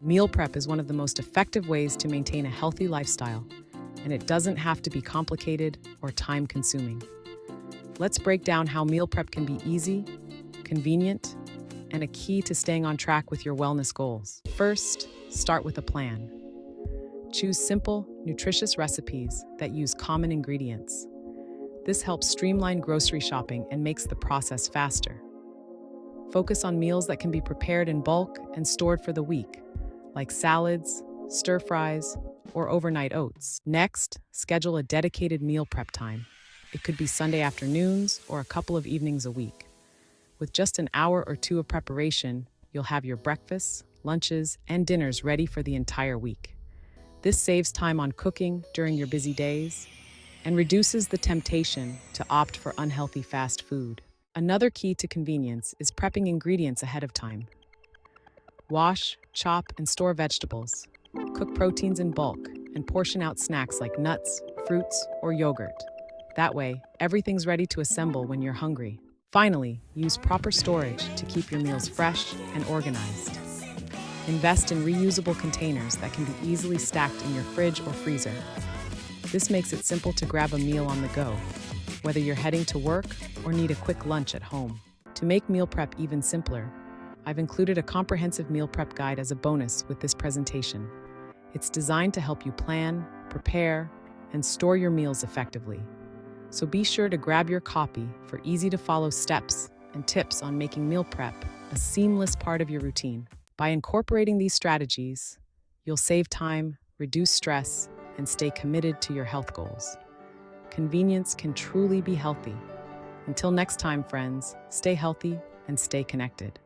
Meal prep is one of the most effective ways to maintain a healthy lifestyle, and it doesn't have to be complicated or time-consuming. Let's break down how meal prep can be easy, convenient, and a key to staying on track with your wellness goals. First, start with a plan. Choose simple, nutritious recipes that use common ingredients. This helps streamline grocery shopping and makes the process faster. Focus on meals that can be prepared in bulk and stored for the week, like salads, stir-fries, or overnight oats. Next, schedule a dedicated meal prep time. It could be Sunday afternoons or a couple of evenings a week. With just an hour or two of preparation, you'll have your breakfasts, lunches, and dinners ready for the entire week. This saves time on cooking during your busy days and reduces the temptation to opt for unhealthy fast food. Another key to convenience is prepping ingredients ahead of time. Wash, chop, and store vegetables. Cook proteins in bulk and portion out snacks like nuts, fruits, or yogurt. That way, everything's ready to assemble when you're hungry. Finally, use proper storage to keep your meals fresh and organized. Invest in reusable containers that can be easily stacked in your fridge or freezer. This makes it simple to grab a meal on the go, whether you're heading to work or need a quick lunch at home. To make meal prep even simpler, I've included a comprehensive meal prep guide as a bonus with this presentation. It's designed to help you plan, prepare, and store your meals effectively. So be sure to grab your copy for easy-to-follow steps and tips on making meal prep a seamless part of your routine. By incorporating these strategies, you'll save time, reduce stress, and stay committed to your health goals. Convenience can truly be healthy. Until next time, friends, stay healthy and stay connected.